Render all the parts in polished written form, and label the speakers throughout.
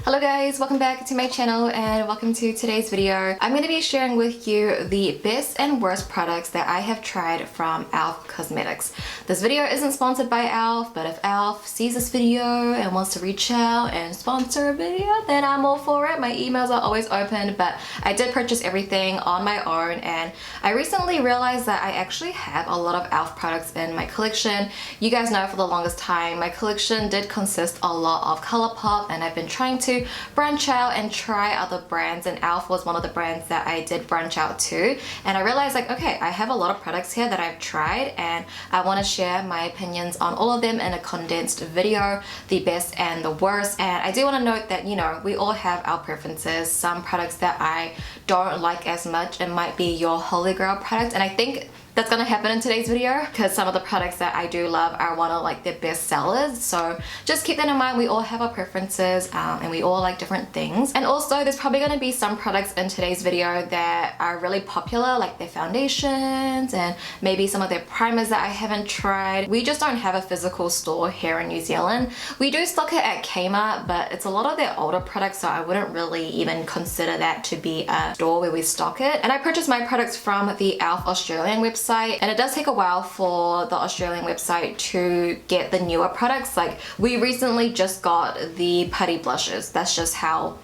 Speaker 1: Hello guys, welcome back to my channel and welcome to today's video. I'm going to be sharing with you the best and worst products that I have tried from e.l.f. Cosmetics. This video isn't sponsored by e.l.f., but if e.l.f. sees this video and wants to reach out and sponsor a video, then I'm all for it. My emails are always open, but I did purchase everything on my own, and I recently realized that I actually have a lot of e.l.f. products in my collection. You guys know for the longest time my collection did consist a lot of ColourPop, and I've been trying to branch out and try other brands, and e.l.f. was one of the brands that I did branch out to. And I realized, like, okay, I have a lot of products here that I've tried and I want to share my opinions on all of them in a condensed video, the best and the worst. And I do want to note that, you know, we all have our preferences. Some products that I don't like as much, it might be your holy grail product, and I think that's gonna happen in today's video because some of the products that I do love are one of like their best sellers. So just keep that in mind. We all have our preferences and we all like different things. And also there's probably gonna be some products in today's video that are really popular, like their foundations and maybe some of their primers that I haven't tried. We just don't have a physical store here in New Zealand. We do stock it at Kmart, but it's a lot of their older products, so I wouldn't really even consider that to be a store where we stock it. And I purchased my products from the e.l.f. Australian website, and it does take a while for the Australian website to get the newer products. Like, we recently just got the putty blushes. That's just how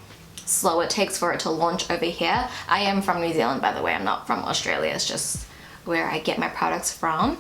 Speaker 1: slow it takes for it to launch over here. I am from New Zealand, by the way. I'm not from Australia. It's just where I get my products from.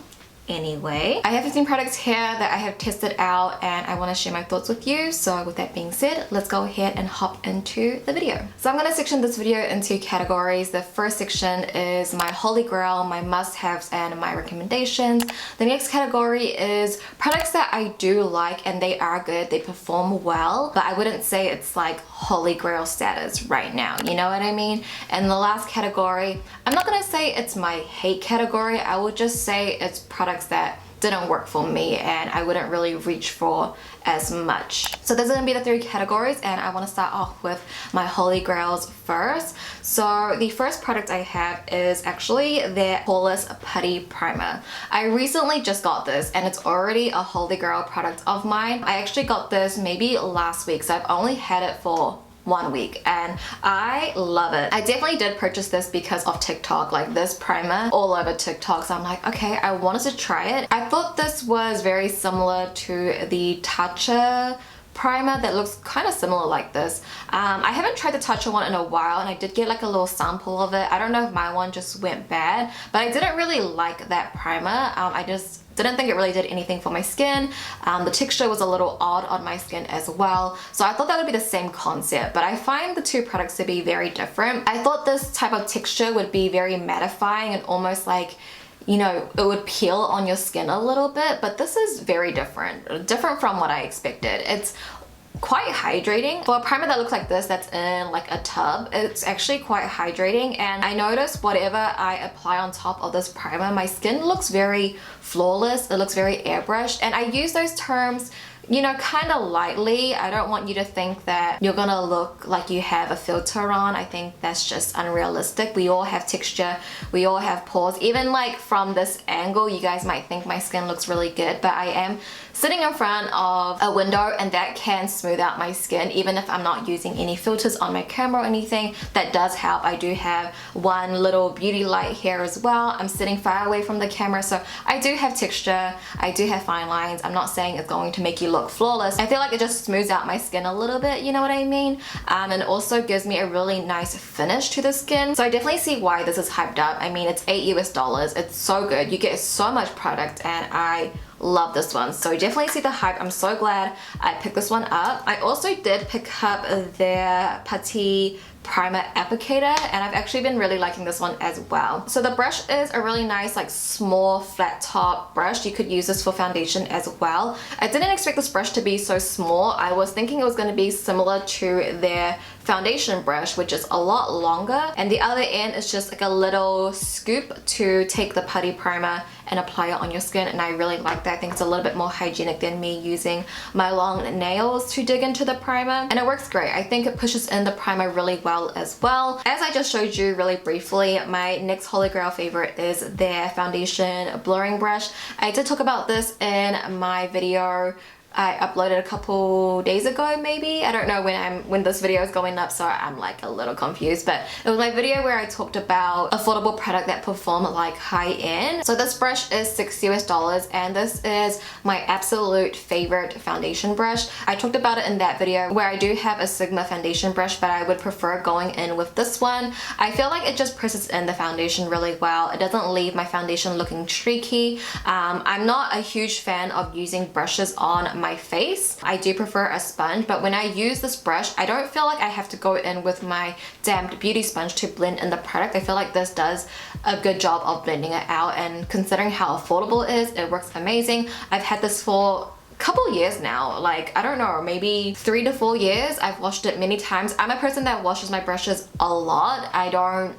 Speaker 1: Anyway, I have 15 products here that I have tested out and I want to share my thoughts with you. So with that being said, let's go ahead and hop into the video. So I'm going to section this video into categories. The first section is my holy grail, my must-haves, and my recommendations. The next category is products that I do like and they are good, they perform well, but I wouldn't say it's like holy grail status right now, you know what I mean? And the last category, I'm not going to say it's my hate category, I would just say it's products that didn't work for me and I wouldn't really reach for as much. So those are gonna be the three categories, and I want to start off with my holy grails first. So the first product I have is actually their Poreless Putty Primer. I recently just got this and it's already a holy grail product of mine. I actually got this maybe last week, so I've only had it for 1 week and I love it. I definitely did purchase this because of TikTok, like this primer all over TikTok, so I'm like, okay, I wanted to try it. I thought this was very similar to the Tatcha primer that looks kind of similar like this. I haven't tried the Tatcha one in a while and I did get like a little sample of it. I don't know if my one just went bad, but I didn't really like that primer. I just didn't think it really did anything for my skin. The texture was a little odd on my skin as well, so I thought that would be the same concept, but I find the two products to be very different. I thought this type of texture would be very mattifying and almost like, you know, it would peel on your skin a little bit, but this is very different from what I expected. It's quite hydrating. For a primer that looks like this, that's in like a tub, it's actually quite hydrating, and I notice whatever I apply on top of this primer, my skin looks very flawless, it looks very airbrushed, and I use those terms, you know, kind of lightly. I don't want you to think that you're gonna look like you have a filter on. I think that's just unrealistic. We all have texture, we all have pores. Even like from this angle, you guys might think my skin looks really good, but I am sitting in front of a window and that can smooth out my skin even if I'm not using any filters on my camera or anything. That does help. I do have one little beauty light here as well. I'm sitting far away from the camera, so I do have texture, I do have fine lines. I'm not saying it's going to make you look flawless. I feel like it just smooths out my skin a little bit, you know what I mean? And also gives me a really nice finish to the skin. So I definitely see why this is hyped up. I mean, it's $8 US. It's so good. You get so much product and I love this one. So definitely see the hype. I'm so glad I picked this one up. I also did pick up their Petite primer applicator and I've actually been really liking this one as well. So the brush is a really nice like small flat top brush. You could use this for foundation as well. I didn't expect this brush to be so small. I was thinking it was going to be similar to their foundation brush, which is a lot longer, and the other end is just like a little scoop to take the putty primer and apply it on your skin, and I really like that. I think it's a little bit more hygienic than me using my long nails to dig into the primer, and it works great. I think it pushes in the primer really well as well. As I just showed you really briefly, my next holy grail favorite is their foundation blurring brush. I did talk about this in my video I uploaded a couple days ago maybe. I don't know when this video is going up, so I'm like a little confused, but it was my video where I talked about affordable product that perform like high end. So this brush is $6 and this is my absolute favorite foundation brush. I talked about it in that video where I do have a Sigma foundation brush, but I would prefer going in with this one. I feel like it just presses in the foundation really well. It doesn't leave my foundation looking streaky. I'm not a huge fan of using brushes on my face. I do prefer a sponge, but when I use this brush, I don't feel like I have to go in with my damped beauty sponge to blend in the product. I feel like this does a good job of blending it out, and considering how affordable it is, it works amazing. I've had this for couple years now, like I don't know, maybe 3 to 4 years. I've washed it many times. I'm a person that washes my brushes a lot. I don't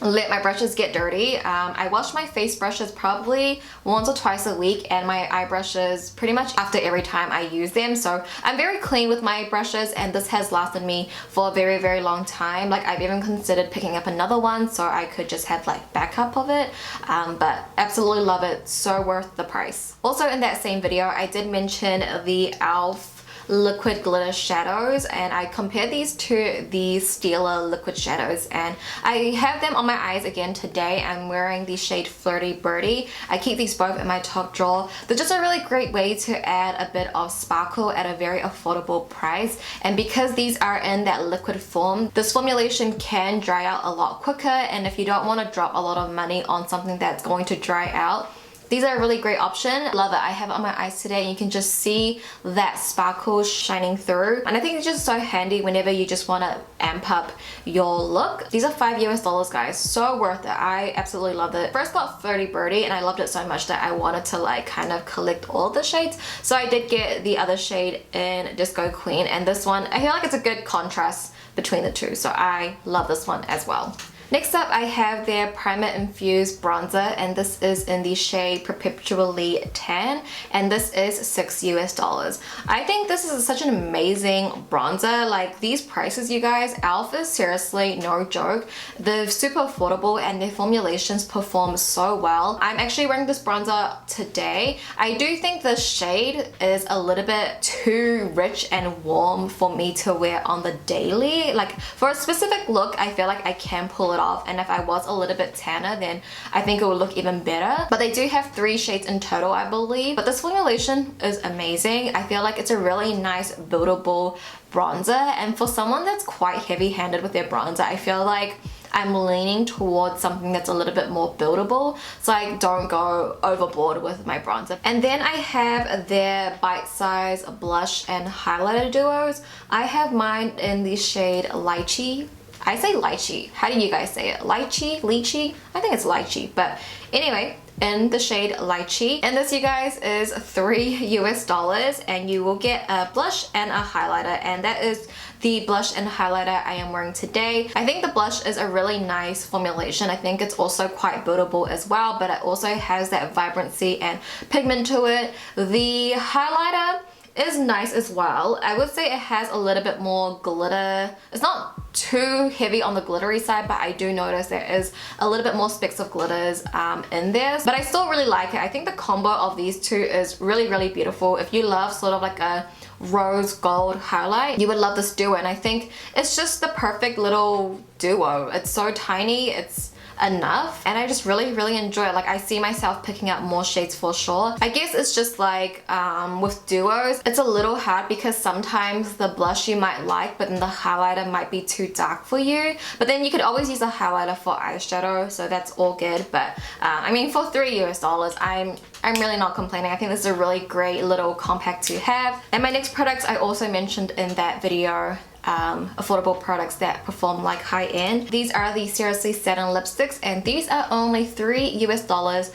Speaker 1: let my brushes get dirty. I wash my face brushes probably once or twice a week, and my eye brushes pretty much after every time I use them. So I'm very clean with my brushes, and this has lasted me for a very long time. Like I've even considered picking up another one so I could just have like backup of it, but absolutely love it. So worth the price. Also in that same video I did mention the e.l.f. liquid glitter shadows, and I compared these to the Stila liquid shadows, and I have them on my eyes again today. I'm wearing the shade Flirty Birdie. I keep these both in my top drawer. They're just a really great way to add a bit of sparkle at a very affordable price, and because these are in that liquid form, this formulation can dry out a lot quicker, and if you don't want to drop a lot of money on something that's going to dry out, these are a really great option. Love it. I have it on my eyes today, and you can just see that sparkle shining through. And I think it's just so handy whenever you just want to amp up your look. These are $5 guys. So worth it. I absolutely love it. First got Flirty Birdie, and I loved it so much that I wanted to like kind of collect all the shades. So I did get the other shade in Disco Queen, and this one, I feel like it's a good contrast between the two. So I love this one as well. Next up, I have their primer infused bronzer, and this is in the shade Perpetually Tan, and this is $6. I think this is such an amazing bronzer. Like these prices, you guys, e.l.f. is seriously no joke. They're super affordable and their formulations perform so well. I'm actually wearing this bronzer today. I do think the shade is a little bit too rich and warm for me to wear on the daily. Like for a specific look, I feel like I can pull it off, and if I was a little bit tanner, then I think it would look even better. But they do have 3 shades in total, I believe. But this formulation is amazing. I feel like it's a really nice buildable bronzer, and for someone that's quite heavy-handed with their bronzer, I feel like I'm leaning towards something that's a little bit more buildable, so I don't go overboard with my bronzer. And then I have their bite-size blush and highlighter duos. I have mine in the shade Lychee. I say lychee. How do you guys say it? Lychee? Lychee? I think it's lychee. But anyway, in the shade Lychee. And this, you guys, is $3, and you will get a blush and a highlighter, and that is the blush and highlighter I am wearing today. I think the blush is a really nice formulation. I think it's also quite buildable as well, but it also has that vibrancy and pigment to it. The highlighter is nice as well. I would say it has a little bit more glitter. It's not too heavy on the glittery side, but I do notice there is a little bit more specks of glitters in there, but I still really like it. I think the combo of these two is really beautiful. If you love sort of like a rose gold highlight, you would love this duo, and I think it's just the perfect little duo. It's so tiny, it's enough, and I just really enjoy it. Like I see myself picking up more shades for sure. I guess it's just like with duos, it's a little hard because sometimes the blush you might like, but then the highlighter might be too dark for you. But then you could always use a highlighter for eyeshadow, so that's all good. But I mean, for $3, I'm really not complaining. I think this is a really great little compact to have. And my next products I also mentioned in that video, affordable products that perform like high end. These are the Seriously Satin lipsticks, and these are only $3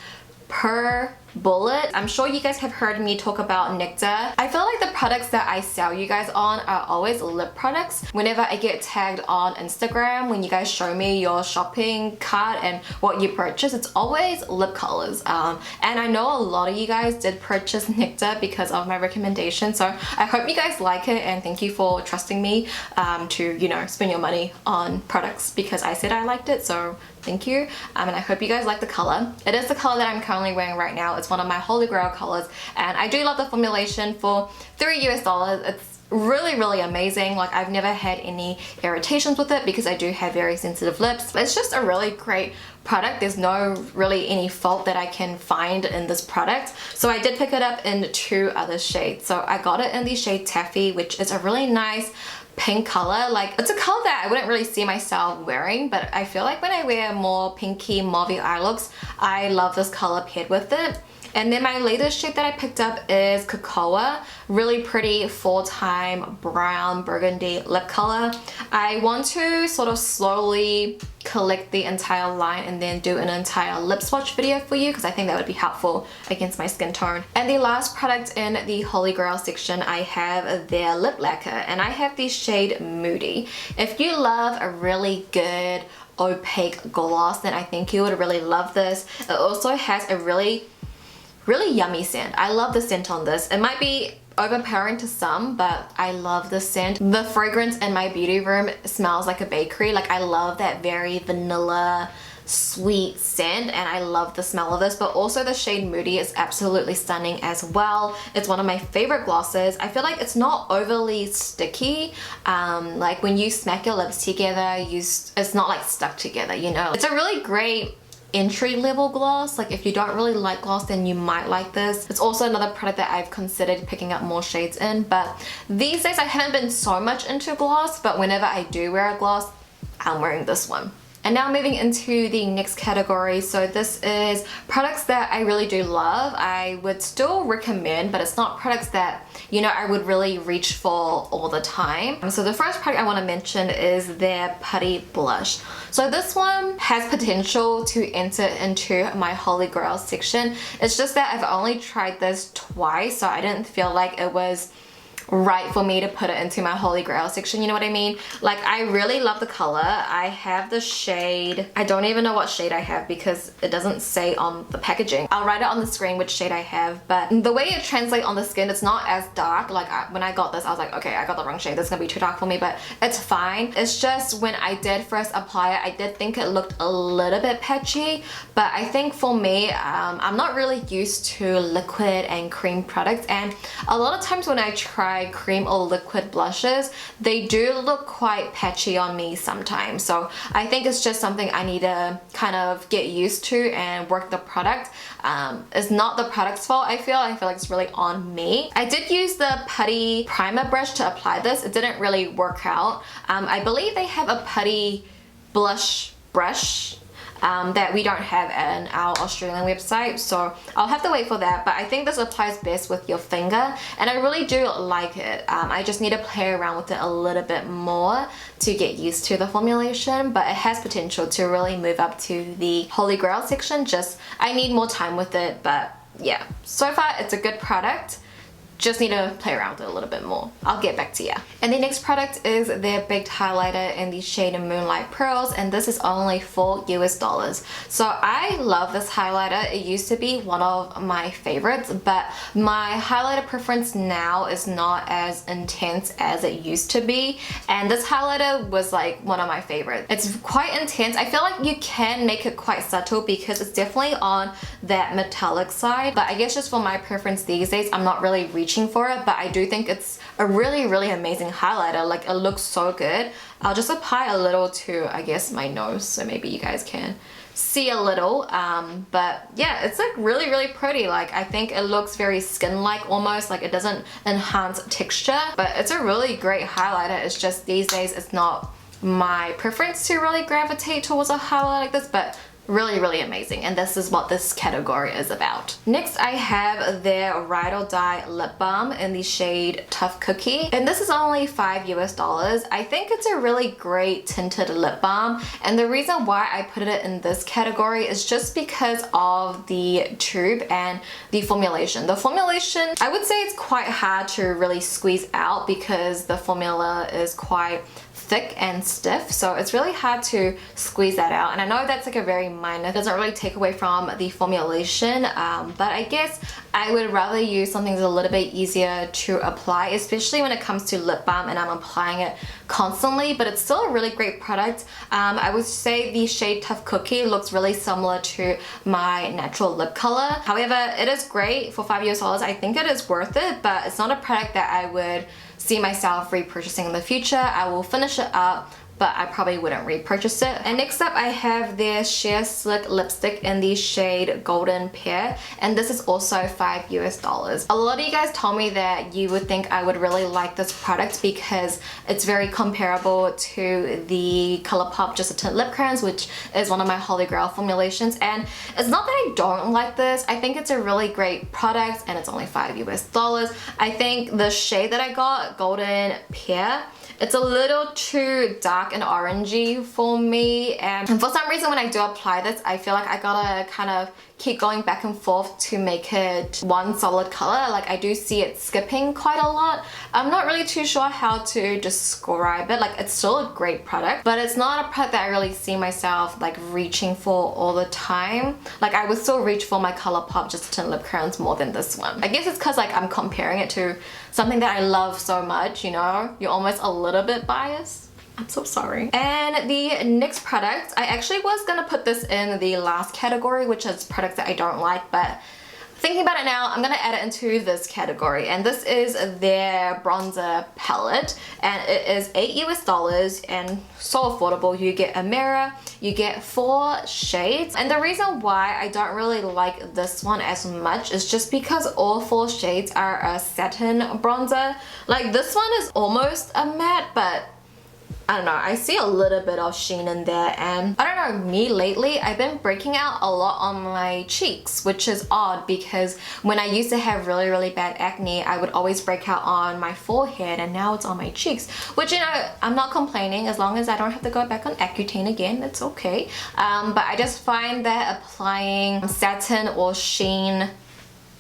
Speaker 1: per bullet. I'm sure you guys have heard me talk about Nectar. I feel like the products that I sell you guys on are always lip products. Whenever I get tagged on Instagram, when you guys show me your shopping cart and what you purchase, it's always lip colors. And I know a lot of you guys did purchase Nectar because of my recommendation, so I hope you guys like it, and thank you for trusting me to, you know, spend your money on products because I said I liked it, so thank you. And I hope you guys like the color. It is the color that I'm currently wearing right now. It's one of my holy grail colors, and I do love the formulation. For $3 US. It's really amazing. Like, I've never had any irritations with it because I do have very sensitive lips, but it's just a really great product. There's no really any fault that I can find in this product. So I did pick it up in 2 other shades. So I got it in the shade Taffy, which is a really nice pink color. Like, it's a color that I wouldn't really see myself wearing, but I feel like when I wear more pinky mauvey eye looks, I love this color paired with it. And then my latest shade that I picked up is Cocoa. Really pretty full-time brown burgundy lip color. I want to sort of slowly collect the entire line and then do an entire lip swatch video for you, because I think that would be helpful against my skin tone. And the last product in the Holy Grail section, I have their lip lacquer, and I have the shade Moody. If you love a really good opaque gloss, then I think you would really love this. It also has a really yummy scent. I love the scent on this. It might be overpowering to some, but I love the scent. The fragrance in my beauty room smells like a bakery. Like, I love that very vanilla sweet scent, and I love the smell of this. But also the shade Moody is absolutely stunning as well. It's one of my favorite glosses. I feel like it's not overly sticky. Like, when you smack your lips together, it's not like stuck together, you know. It's a really great entry-level gloss. Like, if you don't really like gloss, then you might like this. It's also another product that I've considered picking up more shades in, but these days I haven't been so much into gloss, but whenever I do wear a gloss, I'm wearing this one. And now moving into the next category. So this is products that I really do love. I would still recommend, but it's not products that, you know, I would really reach for all the time. So the first product I want to mention is their Putty Blush. So this one has potential to enter into my Holy Grail section. It's just that I've only tried this twice, so I didn't feel like it was right for me to put it into my Holy Grail section, you know what I mean? Like, I really love the color. I have the shade, I don't even know what shade I have because it doesn't say on the packaging. I'll write it on the screen which shade I have, but the way it translates on the skin, it's not as dark. Like, when I got this, I was like, okay, I got the wrong shade. This is gonna be too dark for me, but it's fine. It's just when I did first apply it, I did think it looked a little bit patchy, but I think for me, I'm not really used to liquid and cream products, and a lot of times when I try cream or liquid blushes, they do look quite patchy on me sometimes. So I think it's just something I need to kind of get used to and work the product. It's not the product's fault, I feel like it's really on me. I did use the putty primer brush to apply this. It didn't really work out. I believe they have a putty blush brush that we don't have in our Australian website, so I'll have to wait for that. But I think this applies best with your finger, and I really do like it. I just need to play around with it a little bit more to get used to the formulation, but it has potential to really move up to the Holy Grail section. Just I need more time with it, but yeah, so far it's a good product. Just need to play around with it a little bit more. I'll get back to you. And the next product is their baked highlighter in the shade Moonlight Pearls, and this is only $4 US. So I love this highlighter. It used to be one of my favorites, but my highlighter preference now is not as intense as it used to be, and this highlighter was like one of my favorites. It's quite intense. I feel like you can make it quite subtle because it's definitely on that metallic side, but I guess just for my preference these days, I'm not really reaching for it, but I do think it's a really amazing highlighter. Like, it looks so good. I'll just apply a little to, I guess, my nose, so maybe you guys can see a little, but yeah, it's like really pretty. Like, I think it looks very skin-like almost. Like, it doesn't enhance texture, but it's a really great highlighter. It's just these days it's not my preference to really gravitate towards a highlighter like this, but really amazing, and this is what this category is about. Next, I have their Ride or Die lip balm in the shade Tough Cookie, and this is only $5 US. I think it's a really great tinted lip balm, and the reason why I put it in this category is just because of the tube and the formulation. The formulation, I would say it's quite hard to really squeeze out because the formula is quite thick and stiff, so it's really hard to squeeze that out. And I know that's like a very minor, it doesn't really take away from the formulation, but I guess I would rather use something that's a little bit easier to apply, especially when it comes to lip balm and I'm applying it constantly. But it's still a really great product. I would say the shade Tough Cookie looks really similar to my natural lip color. However, it is great for $5 US. I think it is worth it, but it's not a product that I would see myself repurchasing in the future. I will finish it up, but I probably wouldn't repurchase it. And next up I have their Sheer Slick lipstick in the shade Golden Pear, and this is also $5 US. A lot of you guys told me that you would think I would really like this product because it's very comparable to the ColourPop Just a Tint lip crayons, which is one of my holy grail formulations. And it's not that I don't like this, I think it's a really great product and it's only $5 US. I think the shade that I got, Golden Pear, it's a little too dark and orangey for me, and for some reason when I do apply this, I feel like I gotta kind of keep going back and forth to make it one solid color. Like I do see it skipping quite a lot. I'm not really too sure how to describe it. Like it's still a great product, but it's not a product that I really see myself like reaching for all the time. Like I would still reach for my ColourPop Just a Tint lip crayons more than this one. I guess it's because like I'm comparing it to something that I love so much, you know? You're almost a little bit biased. I'm so sorry. And the next product, I actually was gonna put this in the last category, which is products that I don't like, but thinking about it now, I'm gonna add it into this category. And this is their bronzer palette, and it is $8 US and so affordable. You get a mirror, you get 4 shades. And the reason why I don't really like this one as much is just because all 4 shades are a satin bronzer. Like this one is almost a matte, but I don't know, I see a little bit of sheen in there. And I don't know, me lately, I've been breaking out a lot on my cheeks, which is odd because when I used to have really bad acne, I would always break out on my forehead, and now it's on my cheeks, which, you know, I'm not complaining as long as I don't have to go back on Accutane again, it's okay. But I just find that applying satin or sheen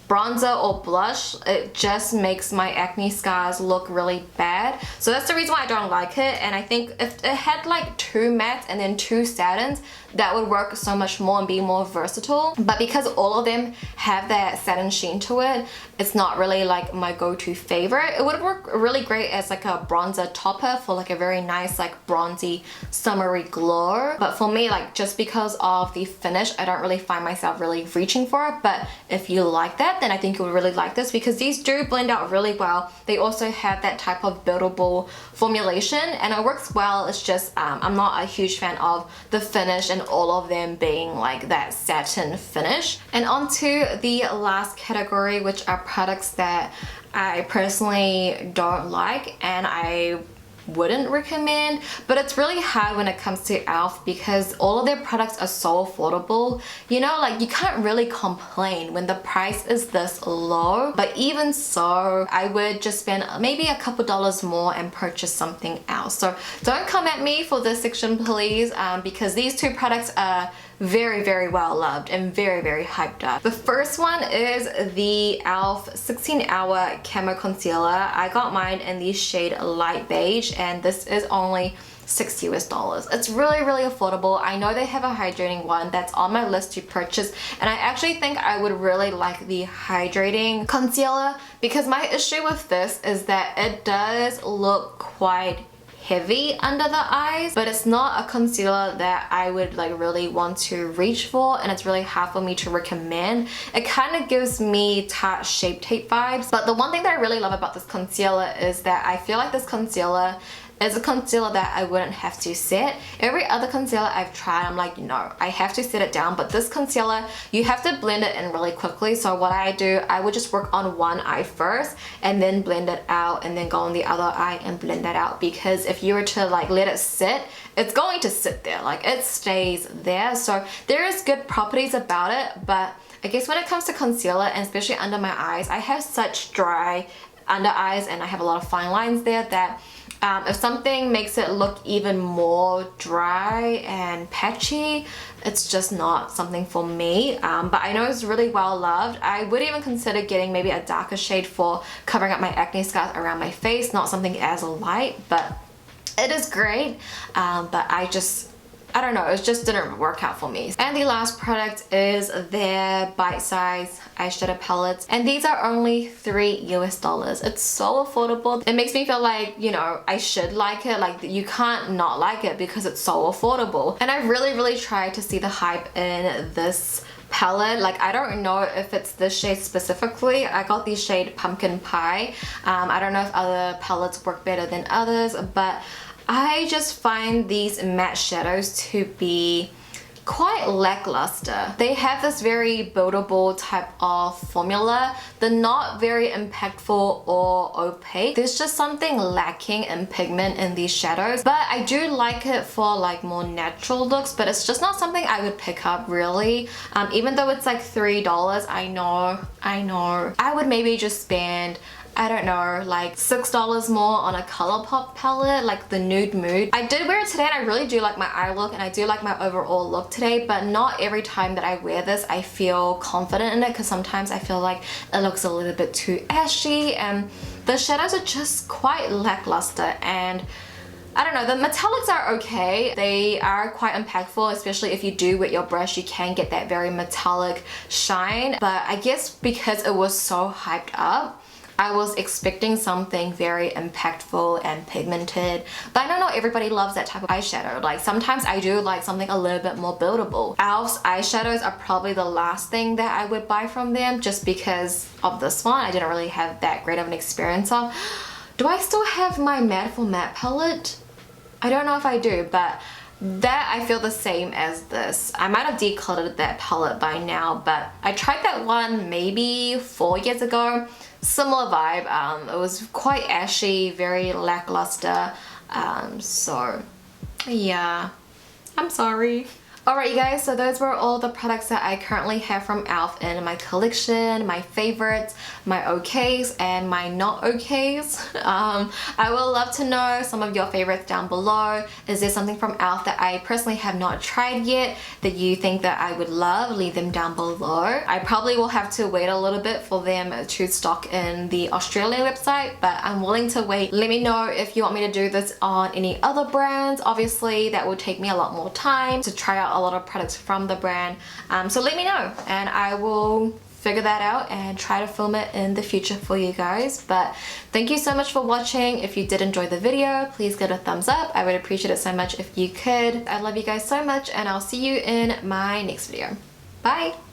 Speaker 1: bronzer or blush, it just makes my acne scars look really bad. So that's the reason why I don't like it. And I think if it had like 2 mattes and then 2 satins, that would work so much more and be more versatile. But because all of them have that satin sheen to it, it's not really like my go-to favorite. It would work really great as like a bronzer topper for like a very nice like bronzy summery glow. But for me, like just because of the finish, I don't really find myself really reaching for it. But if you like that, then I think you would really like this because these do blend out really well. They also have that type of buildable formulation and it works well. It's just I'm not a huge fan of the finish and all of them being like that satin finish. And on to the last category, which are products that I personally don't like and I wouldn't recommend, but it's really hard when it comes to e.l.f. because all of their products are so affordable. You know, like you can't really complain when the price is this low, but even so, I would just spend maybe a couple dollars more and purchase something else. So don't come at me for this section, please, because these 2 products are very well loved and very hyped up. The first one is the e.l.f. 16-hour camo concealer. I got mine in the shade light beige and this is only $6 US. It's really affordable. I know they have a hydrating one that's on my list to purchase, and I actually think I would really like the hydrating concealer because my issue with this is that it does look quite heavy under the eyes, but it's not a concealer that I would like really want to reach for, and it's really hard for me to recommend. It kind of gives me Tarte Shape Tape vibes, but the one thing that I really love about this concealer is that I feel like this concealer is a concealer that I wouldn't have to set. Every other concealer I've tried, I'm like, no, I have to set it down, but this concealer, you have to blend it in really quickly. So what I do, I would just work on one eye first and then blend it out and then go on the other eye and blend that out, because if you were to like let it sit, it's going to sit there, like it stays there. So there is good properties about it, but I guess when it comes to concealer, and especially under my eyes, I have such dry under eyes and I have a lot of fine lines there that if something makes it look even more dry and patchy, it's just not something for me. But I know it's really well loved. I would even consider getting maybe a darker shade for covering up my acne scars around my face, not something as light, but It is great, but I don't know, it just didn't work out for me. And the last product is their bite-size eyeshadow palettes, and these are only $3 US. It's so affordable. It makes me feel like, you know, I should like it. Like, you can't not like it because it's so affordable. And I really tried to see the hype in this palette. Like, I don't know if it's this shade specifically. I got the shade Pumpkin Pie. I don't know if other palettes work better than others, but I just find these matte shadows to be quite lackluster. They have this very buildable type of formula. They're not very impactful or opaque. There's just something lacking in pigment in these shadows, but I do like it for like more natural looks, but it's just not something I would pick up really. Even though it's like $3, I know. I would maybe just spend, I don't know, like $6 more on a ColourPop palette, like the Nude Mood. I did wear it today and I really do like my eye look and I do like my overall look today, but not every time that I wear this I feel confident in it, because sometimes I feel like it looks a little bit too ashy and the shadows are just quite lackluster. And I don't know, the metallics are okay. They are quite impactful, especially if you do wet your brush, you can get that very metallic shine. But I guess because it was so hyped up, I was expecting something very impactful and pigmented, but I don't know, everybody loves that type of eyeshadow. Like, sometimes I do like something a little bit more buildable. e.l.f.'s eyeshadows are probably the last thing that I would buy from them, just because of this one. I didn't really have that great of an experience of. Do I still have my Matte for Matte palette? I don't know if I do, but that I feel the same as this. I might have decluttered that palette by now, but I tried that one maybe 4 years ago. Similar vibe. It was quite ashy, very lackluster. So yeah, I'm sorry. Alright you guys, so those were all the products that I currently have from e.l.f. in my collection, my favorites, my okays, and my not okays. I would love to know some of your favorites down below. Is there something from e.l.f. that I personally have not tried yet that you think that I would love? Leave them down below. I probably will have to wait a little bit for them to stock in the Australian website, but I'm willing to wait. Let me know if you want me to do this on any other brands. Obviously that will take me a lot more time to try out a lot of products from the brand, so let me know and I will figure that out and try to film it in the future for you guys. But thank you so much for watching. If you did enjoy the video, please give it a thumbs up. I would appreciate it so much if you could. I love you guys so much and I'll see you in my next video. Bye!